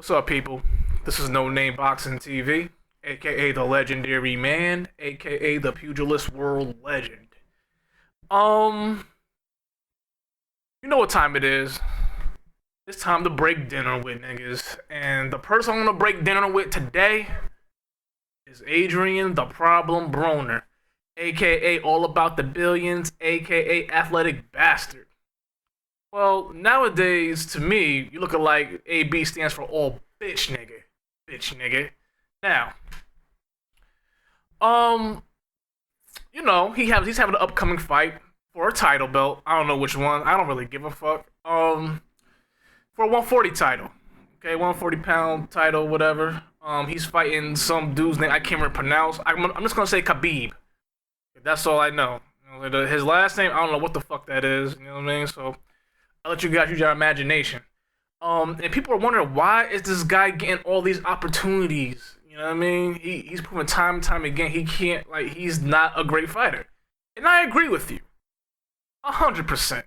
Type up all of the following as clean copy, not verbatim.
What's up, people? This is NoNameBoxing TV, aka the Legendary Man, aka the Pugilist World Legend. Um, you know what time it is? It's time to break dinner with niggas, and the person I'm gonna break dinner with today is Adrien the Problem Broner, aka All About the Billions, aka Athletic Bastard. Well, nowadays, to me, you look at like AB stands for all bitch nigga. Bitch nigga. Now, um, he's having an upcoming fight for a title belt. I don't know which one. I don't really give a fuck. For a 140 title. Okay, 140-pound title, whatever. He's fighting some dude's name I can't even pronounce. I'm just gonna say Khabib. That's all I know. His last name, I don't know what the fuck that is. You know what I mean? So I'll let you guys use your imagination. And people are wondering, why is this guy getting all these opportunities? You know what I mean? He's proven time and time again he's not a great fighter. And I agree with you. 100%.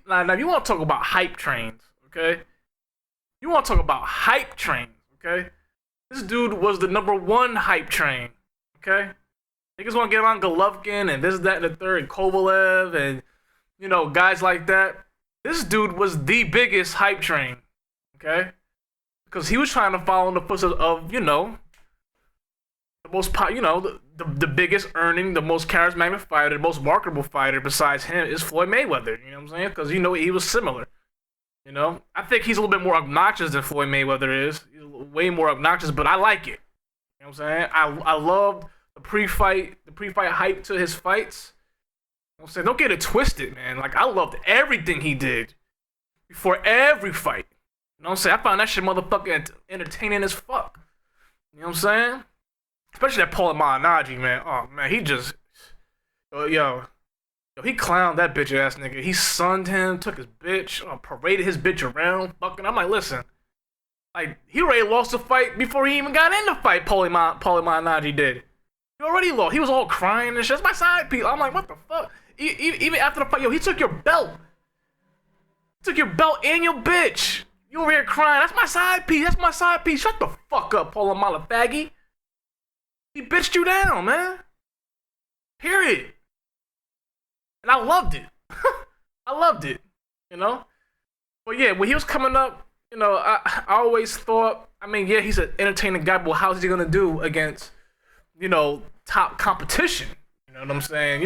Now you want to talk about hype trains, okay? You want to talk about hype trains, okay? This dude was the #1 hype train, okay? Niggas want to get on Golovkin and this, that, and the third, and Kovalev and, guys like that. This dude was the biggest hype train, okay? Because he was trying to follow in the footsteps of, the most, the biggest earning, the most charismatic fighter, the most marketable fighter besides him is Floyd Mayweather. You know what I'm saying? Because, he was similar. I think he's a little bit more obnoxious than Floyd Mayweather is. He's way more obnoxious, but I like it. You know what I'm saying? I loved the pre-fight hype to his fights. I'm saying, don't get it twisted, man. Like, I loved everything he did before every fight. You know what I'm saying? I found that shit motherfucking entertaining as fuck. You know what I'm saying? Especially that Paul Malignaggi, man. Oh, man, he just... he clowned that bitch ass nigga. He sunned him, took his bitch, paraded his bitch around. Fucking, I'm like, listen. Like, he already lost the fight before he even got in the fight, Paul Malignaggi did. He already lost. He was all crying and shit. That's my side piece. I'm like, what the fuck? Even after the fight, he took your belt. Took your belt and your bitch. You over here crying. That's my side piece. That's my side piece. Shut the fuck up, Paul Malignaggi. He bitched you down, man. Period. And I loved it. I loved it. But yeah, when he was coming up, I always thought, he's an entertaining guy, but how's he gonna do against, top competition? You know what I'm saying?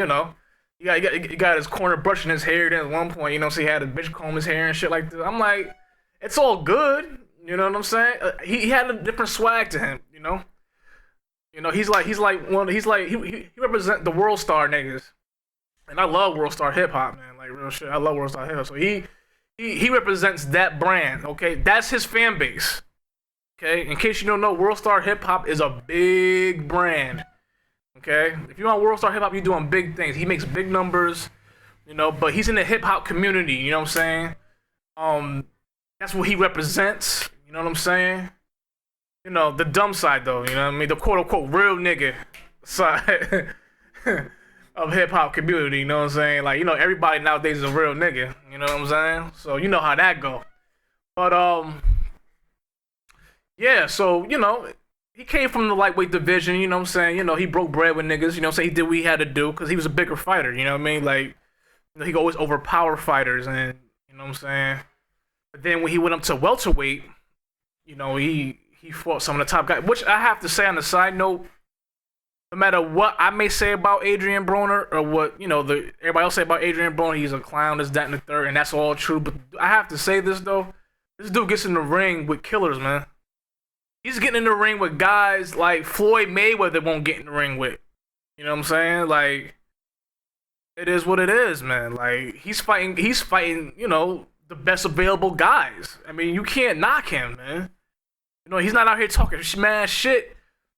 He got his corner brushing his hair. Then at one point, so he had a bitch comb his hair and shit like that. I'm like, it's all good. You know what I'm saying? He had a different swag to him. He represent the world star niggas, and I love world star hip hop, man. Like, real shit, I love world star hip hop. So he represents that brand. Okay, that's his fan base. Okay, in case you don't know, world star hip hop is a big brand. Okay, if you're on World Star Hip Hop, you're doing big things. He makes big numbers, but he's in the hip hop community. You know what I'm saying? That's what he represents. You know what I'm saying? The dumb side though. You know what I mean? The quote unquote real nigga side of hip hop community. You know what I'm saying? Like, everybody nowadays is a real nigga. You know what I'm saying? So you know how that go. But yeah. So he came from the lightweight division, you know what I'm saying? He broke bread with niggas, you know what I'm saying? He did what he had to do because he was a bigger fighter, you know what I mean? Like, he could always overpower fighters, and, you know what I'm saying? But then when he went up to welterweight, he fought some of the top guys, which I have to say on the side note, no matter what I may say about Adrien Broner, or what, everybody else say about Adrien Broner, he's a clown, this, that, and the third, and that's all true. But I have to say this, though. This dude gets in the ring with killers, man. He's getting in the ring with guys like Floyd Mayweather won't get in the ring with. You know what I'm saying? Like, it is what it is, man. Like, he's fighting, the best available guys. You can't knock him, man. He's not out here talking mad shit.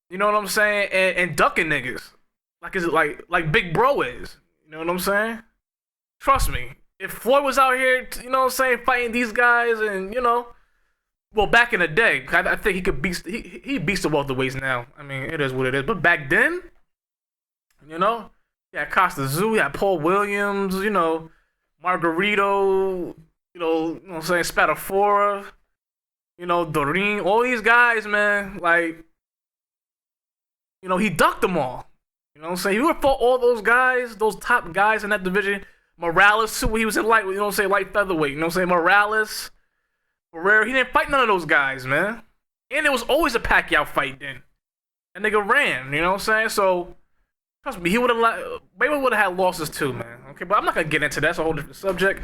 You know what I'm saying? And ducking niggas. Like Big Bro is. You know what I'm saying? Trust me. If Floyd was out here, fighting these guys and, well, back in the day, I think he could beat. He beats the welterweights now. It is what it is. But back then, you had Costa Zoo, you had Paul Williams, Margarito, Spatafora. Doreen, all these guys, man, like, he ducked them all. You know what I'm saying? He would have fought all those guys, those top guys in that division. Morales, too, he was in light, light featherweight. You know what I'm saying? Morales, Ferrer, he didn't fight none of those guys, man. And it was always a Pacquiao fight then. That nigga ran, you know what I'm saying? So, trust me, he would have, Mayweather would have had losses too, man. Okay, but I'm not gonna get into that. That's a whole different subject.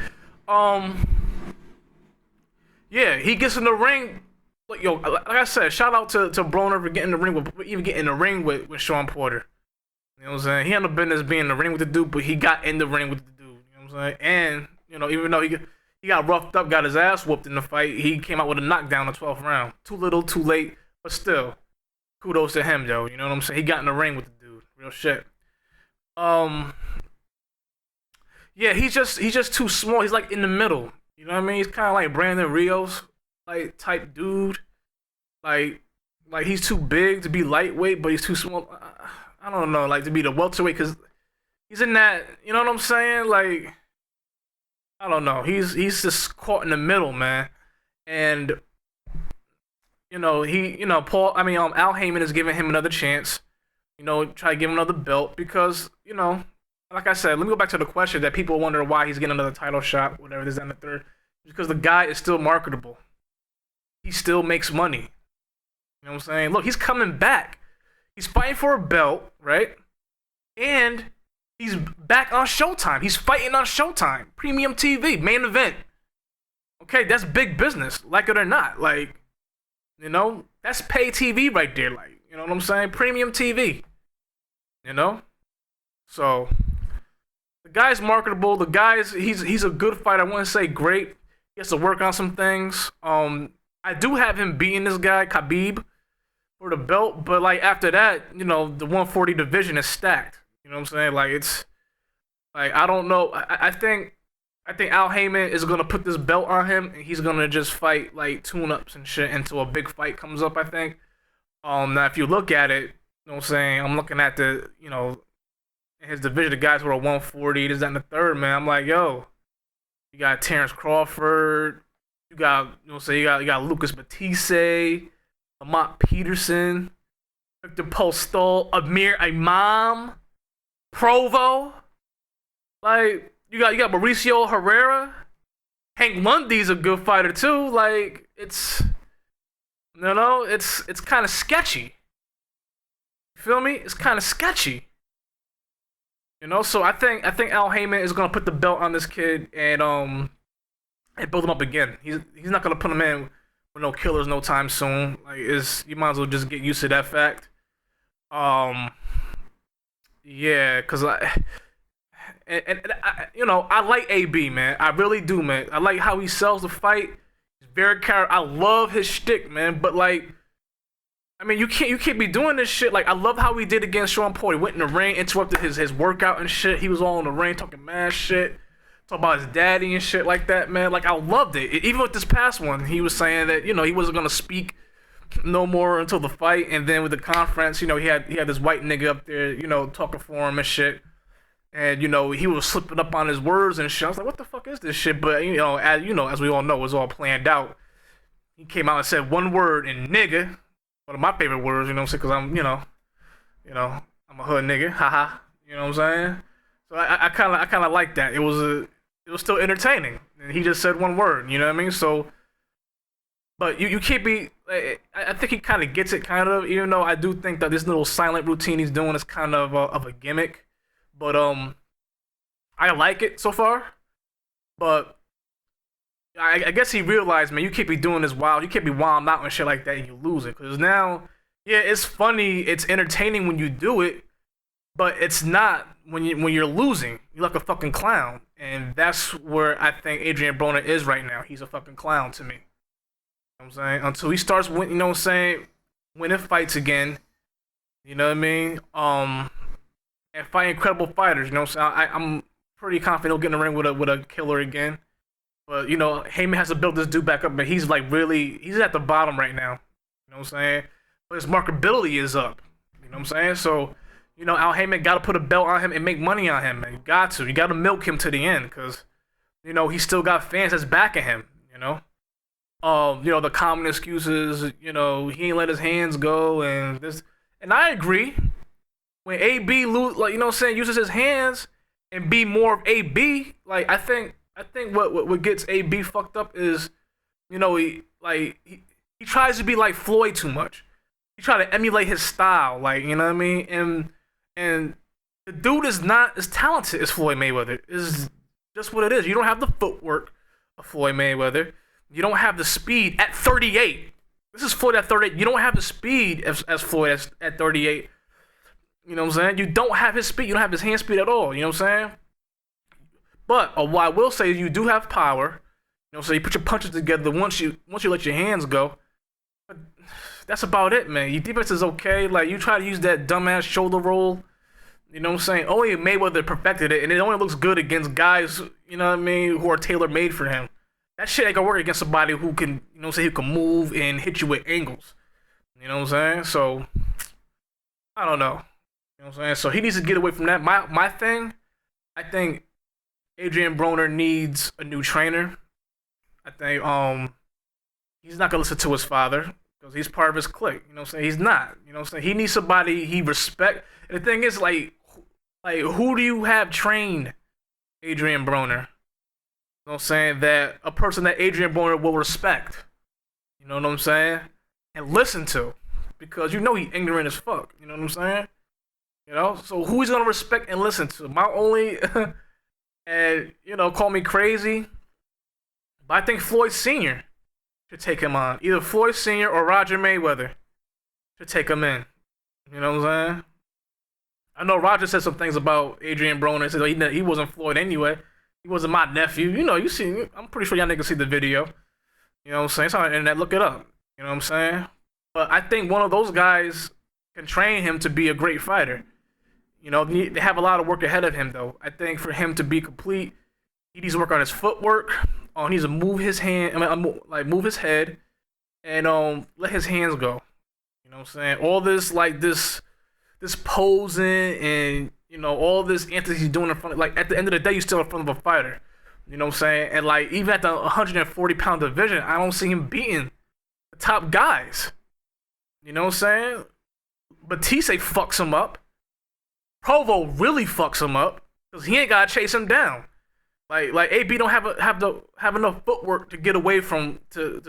Yeah, he gets in the ring. Like I said, shout out to Broner for getting in the ring with Sean Porter. You know what I'm saying? He had no business being in the ring with the dude, but he got in the ring with the dude. You know what I'm saying? And even though he got roughed up, got his ass whooped in the fight, he came out with a knockdown in the 12th round. Too little, too late, but still, kudos to him, though. You know what I'm saying? He got in the ring with the dude. Real shit. Yeah, he's just too small. He's like in the middle. You know what I mean? He's kind of like Brandon Rios, like type dude. Like he's too big to be lightweight, but he's too small. I don't know, like to be the welterweight, because he's in that. You know what I'm saying? Like, I don't know. He's just caught in the middle, man. And Al Heyman is giving him another chance. Try to give him another belt because like I said, let me go back to the question that people wonder why he's getting another title shot, whatever this and the third. Because the guy is still marketable. He still makes money. You know what I'm saying? Look, he's coming back. He's fighting for a belt, right? And he's back on Showtime. He's fighting on Showtime. Premium TV, main event. Okay, that's big business, like it or not. Like, that's pay TV right there. Like, you know what I'm saying? Premium TV. So the guy's marketable. The guy's he's a good fighter. I wouldn't say great. He has to work on some things. I do have him beating this guy, Khabib, for the belt, but like after that, the 140 division is stacked. You know what I'm saying? Like it's like I don't know. I think Al Heyman is gonna put this belt on him and he's gonna just fight like tune-ups and shit until a big fight comes up, I think. Now if you look at it, you know what I'm saying, I'm looking at the, in his division, the guys who are 140, this, that, and the third, man. I'm like, yo, you got Terrence Crawford, you got, you got Lucas Batiste, Lamont Peterson, Victor Postol, Amir Imam, Provo. Like, you got Mauricio Herrera. Hank Lundy's a good fighter too. Like, it's kind of sketchy. You feel me? It's kind of sketchy. So I think Al Heyman is gonna put the belt on this kid and build him up again. He's not gonna put him in with no killers no time soon. Like, you might as well just get used to that fact. Yeah, cause I like AB, man. I really do, man. I like how he sells the fight. He's very I love his shtick, man. But like, I mean, you can't be doing this shit. Like, I love how he did against Sean Porter. He went in the ring, interrupted his workout and shit. He was all in the ring talking mad shit, talking about his daddy and shit like that, man. Like, I loved it. Even with this past one, he was saying that he wasn't gonna speak no more until the fight, and then with the conference, he had this white nigga up there, talking for him and shit. And he was slipping up on his words and shit. I was like, what the fuck is this shit? But as we all know, it was all planned out. He came out and said one word, and nigga, one of my favorite words, you know what I'm saying? Because I'm a hood nigga, haha. You know what I'm saying? So I kind of like that. It was still entertaining, and he just said one word. You know what I mean? So, but you can't be. I think he kind of gets it, kind of. Even though I do think that this little silent routine he's doing is kind of a gimmick. But I like it so far. But I guess he realized, man, you can't be doing this wild. You can't be wilding out and shit like that and you lose it. Because now, yeah, it's funny, it's entertaining when you do it, but it's not when you're losing. You're like a fucking clown. And that's where I think Adrien Broner is right now. He's a fucking clown to me. You know what I'm saying? Until he starts winning, winning fights again. You know what I mean? And fight incredible fighters. You know what I'm saying? I'm pretty confident he'll get in the ring with a killer again. But, Heyman has to build this dude back up, but he's he's at the bottom right now. You know what I'm saying? But his marketability is up. You know what I'm saying? So, Al Heyman got to put a belt on him and make money on him, man. You got to. You got to milk him to the end because, he still got fans that's backing him, The common excuses, he ain't let his hands go and this, and I agree. When AB lose, like uses his hands and be more of AB, like I think what gets AB fucked up is, he tries to be like Floyd too much. He try to emulate his style, like you know what I mean, and the dude is not as talented as Floyd Mayweather. Is just what it is. You don't have the footwork of Floyd Mayweather. You don't have the speed at 38. This is Floyd at 38. You don't have the speed as Floyd at 38. You know what I'm saying? You don't have his speed. You don't have his hand speed at all. You know what I'm saying? But what I will say is you do have power. So you put your punches together once you let your hands go. But that's about it, man. Your defense is okay. Like you try to use that dumbass shoulder roll. You know what I'm saying? Only Mayweather perfected it, and it only looks good against guys, you know what I mean, who are tailor made for him. That shit ain't gonna work against somebody who can, who can move and hit you with angles. You know what I'm saying? So I don't know. You know what I'm saying? So he needs to get away from that. My thing, I think Adrien Broner needs a new trainer. I think he's not gonna listen to his father because he's part of his clique. You know what I'm saying? He's not. You know what I'm saying? He needs somebody he respect. And the thing is, like who do you have trained Adrien Broner? You know what I'm saying? That a person that Adrien Broner will respect. You know what I'm saying? And listen to. Because he ignorant as fuck. You know what I'm saying? So who he's gonna respect and listen to? My only and call me crazy, but I think Floyd Sr. should take him on. Either Floyd Sr. or Roger Mayweather should take him in. You know what I'm saying? I know Roger said some things about Adrien Broner. He said he wasn't Floyd anyway. He wasn't my nephew. You see, I'm pretty sure y'all niggas see the video. You know what I'm saying? It's on the internet. Look it up. You know what I'm saying? But I think one of those guys can train him to be a great fighter. They have a lot of work ahead of him, though. I think for him to be complete, he needs to work on his footwork. He needs to move his hand, move his head, and let his hands go. You know what I'm saying? All this this posing and all this antics he's doing in front of, like at the end of the day, you're still in front of a fighter. You know what I'm saying? And like even at the 140-pound division, I don't see him beating the top guys. You know what I'm saying? Batiste fucks him up. Provo really fucks him up because he ain't gotta chase him down. Like AB don't have enough footwork to get away from to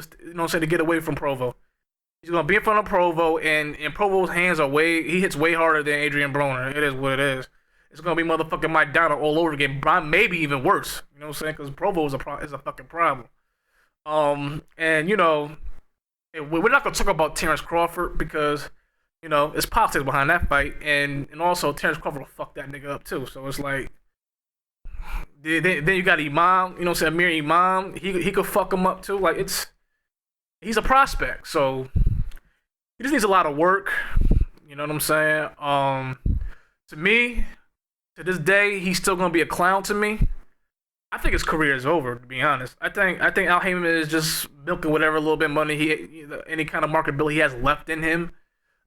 get away from Provo. He's gonna be in front of Provo, and Provo's hands he hits way harder than Adrien Broner. It is what it is. It's gonna be motherfucking Mike Downer all over again, maybe even worse. You know what I'm saying? Because Provo is a fucking problem. And we're not gonna talk about Terrence Crawford because it's politics behind that fight, and also Terrence Crawford will fuck that nigga up too. So it's like, then you got Imam, Amir Imam, he could fuck him up too. Like he's a prospect, so he just needs a lot of work. You know what I'm saying? To me, to this day, he's still gonna be a clown to me. I think his career is over, to be honest. I think Al Heyman is just milking whatever little bit of money any kind of marketability he has left in him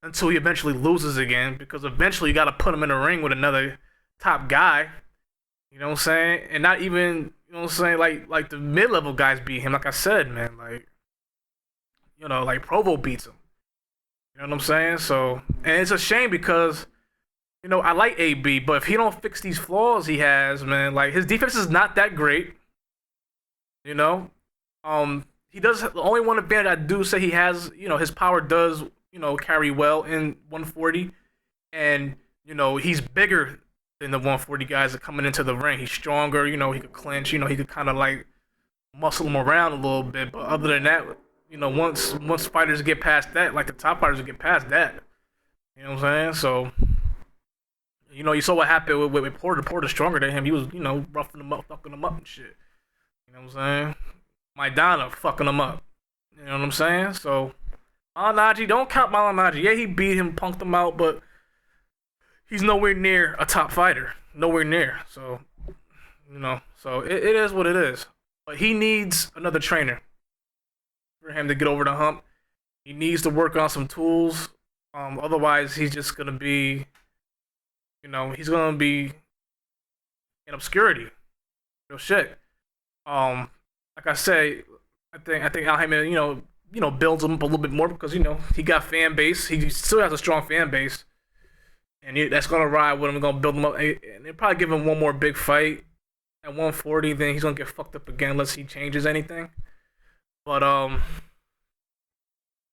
until he eventually loses again. Because eventually you got to put him in a ring with another top guy. You know what I'm saying? And not even, like the mid-level guys beat him. Like I said, man, like Provo beats him. You know what I'm saying? So, and it's a shame because, I like AB, but if he don't fix these flaws he has, man, like his defense is not that great. He does, the only one advantage I do say he has, his power does, carry well in 140. And, he's bigger than the 140 guys that are coming into the ring. He's stronger, he could clinch, he could kind of like muscle him around a little bit. But other than that, once fighters get past that, like the top fighters get past that. You know what I'm saying? So, you saw what happened with Porter. Porter's stronger than him. He was, roughing him up, fucking him up and shit. You know what I'm saying? Maidana fucking him up. You know what I'm saying? So, Malignaggi, don't count Malignaggi. Yeah, he beat him, punked him out, but he's nowhere near a top fighter. Nowhere near. So, so it is what it is. But he needs another trainer for him to get over the hump. He needs to work on some tools. Otherwise, he's just going to be, he's going to be in obscurity. Real shit. Like I say, I think Al Heyman, builds him up a little bit more because he got fan base. He still has a strong fan base, and that's gonna ride with him. Gonna build him up, and they'll probably give him one more big fight at 140. Then he's gonna get fucked up again unless he changes anything. But I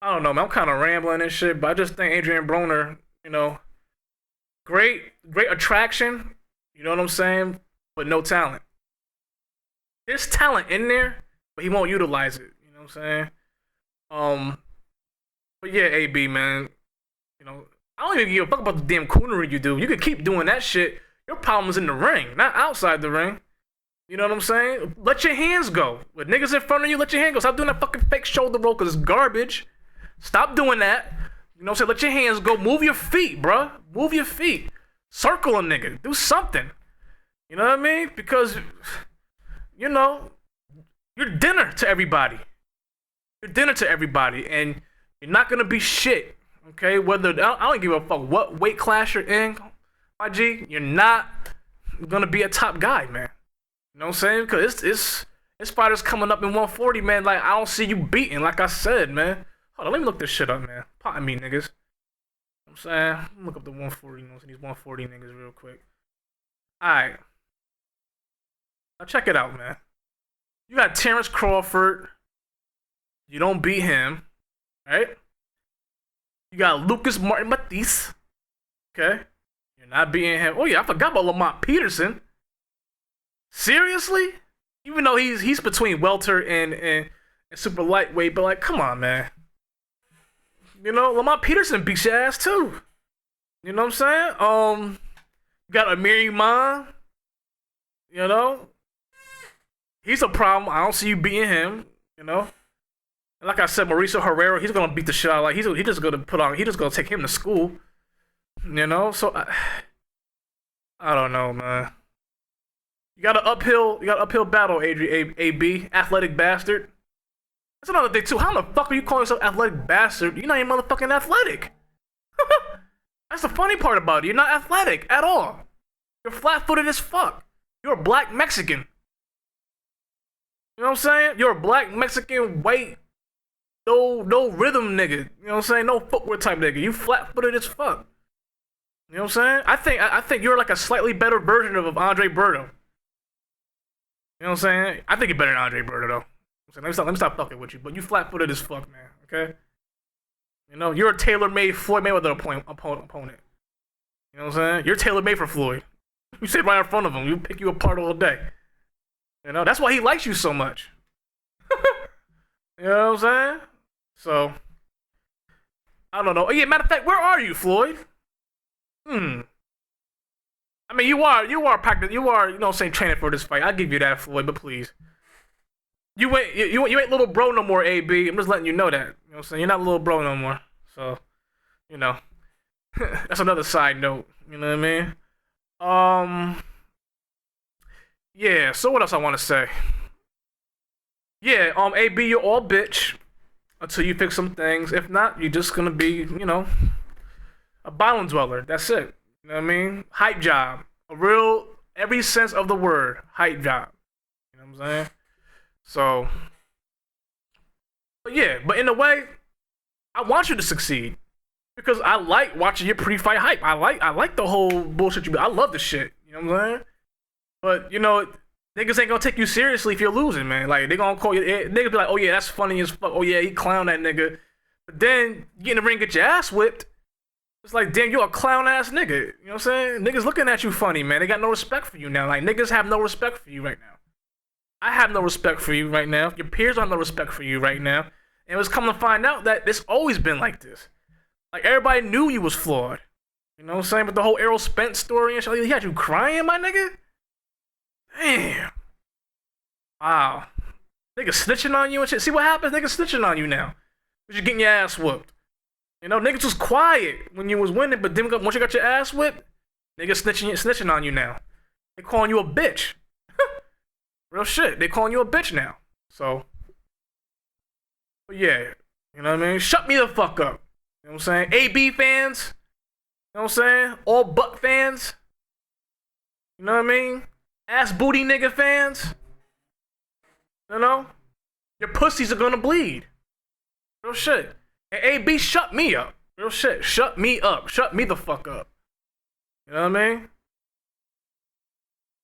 don't know, man. I'm kind of rambling and shit, but I just think Adrien Broner, great attraction. You know what I'm saying? But no talent. There's talent in there, but he won't utilize it. You know what I'm saying? But yeah, AB, man. I don't even give a fuck about the damn coonery you do. You can keep doing that shit. Your problem's in the ring, not outside the ring. You know what I'm saying? Let your hands go. With niggas in front of you, let your hand go. Stop doing that fucking fake shoulder roll because it's garbage. Stop doing that. You know what I'm saying? Let your hands go. Move your feet, bruh. Move your feet. Circle a nigga. Do something. You know what I mean? Because, you're dinner to everybody. You're dinner to everybody. And you're not going to be shit. Okay? I don't give a fuck what weight class you're in, my G. You're not going to be a top guy, man. You know what I'm saying? Because it's fighters coming up in 140, man. Like, I don't see you beating, like I said, man. Hold on, let me look this shit up, man. Pardon me, niggas. You know what I'm saying? Let me look up the 140, these 140 niggas real quick. Alright. Now check it out, man. You got Terrence Crawford. You don't beat him. Right? You got Lucas Martin Matisse. Okay? You're not beating him. Oh yeah, I forgot about Lamont Peterson. Seriously? Even though he's between welter and super lightweight, but like, come on, man. Lamont Peterson beats your ass too. You know what I'm saying? You got Amir Iman. He's a problem. I don't see you beating him. And like I said, Mauricio Herrera, he's gonna beat the shit out. Like he's just gonna take him to school. So I don't know, man. You got an uphill battle, Adrian AB, athletic bastard. That's another thing too. How the fuck are you calling yourself athletic bastard? You're not even motherfucking athletic. That's the funny part about it. You're not athletic at all. You're flat-footed as fuck. You're a black Mexican. You know what I'm saying? You're a black Mexican, white, no rhythm nigga. You know what I'm saying? No footwear type nigga. You flat-footed as fuck. You know what I'm saying? I think you're like a slightly better version of Andre Berto. You know what I'm saying? I think you're better than Andre Berto though. Let me stop fucking with you, but you flat-footed as fuck, man. Okay? You're a tailor-made Floyd Mayweather opponent. You know what I'm saying? You're tailor-made for Floyd. You sit right in front of him. You pick you apart all day. That's why he likes you so much. You know what I'm saying? So, I don't know. Oh, yeah, matter of fact, where are you, Floyd? I mean, you are practicing. You are, training for this fight. I'll give you that, Floyd, but please. You ain't little bro no more, AB. I'm just letting you know that. You know what I'm saying? You're not little bro no more. So, that's another side note. You know what I mean? Yeah, so what else I want to say? Yeah, AB, you're all bitch until you fix some things. If not, you're just gonna be, a bottom dweller. That's it. You know what I mean? Hype job. A real, every sense of the word, hype job. You know what I'm saying? So, but in a way, I want you to succeed because I like watching your pre-fight hype. I like the whole bullshit you do. I love the shit. You know what I'm saying? But niggas ain't gonna take you seriously if you're losing, man. Like they gonna call you. Niggas be like, oh yeah, that's funny as fuck. Oh yeah, he clown that nigga. But then you get in the ring, get your ass whipped. It's like, damn, you're a clown ass nigga. You know what I'm saying? Niggas looking at you funny, man. They got no respect for you now. Like niggas have no respect for you right now. I have no respect for you right now. Your peers have no respect for you right now. And it's come to find out that it's always been like this. Like, everybody knew you was flawed. You know what I'm saying? But the whole Errol Spence story and shit, he had you crying, my nigga? Damn. Wow. Niggas snitching on you and shit. See what happens? Niggas snitching on you now. Because you're getting your ass whooped. Niggas was quiet when you was winning, but then once you got your ass whipped, niggas snitching on you now. They calling you a bitch. Real shit. They calling you a bitch now. So, but yeah. You know what I mean? Shut me the fuck up. You know what I'm saying? AB fans. You know what I'm saying? All Buck fans. You know what I mean? Ass booty nigga fans. Your pussies are gonna bleed. Real shit. And AB, shut me up. Real shit. Shut me up. Shut me the fuck up. You know what I mean?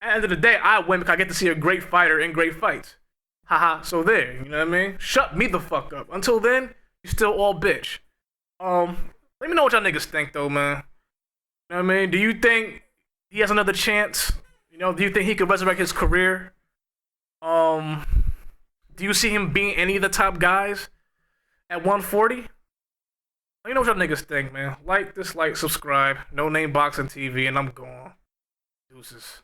At the end of the day, I win because I get to see a great fighter in great fights. Haha, so there. You know what I mean? Shut me the fuck up. Until then, you still all bitch. Let me know what y'all niggas think, though, man. You know what I mean? Do you think he has another chance? You know, do you think he could resurrect his career? Do you see him being any of the top guys at 140? Let me know what y'all niggas think, man. Like, dislike, subscribe. NoNameBoxing TV, and I'm gone. Deuces.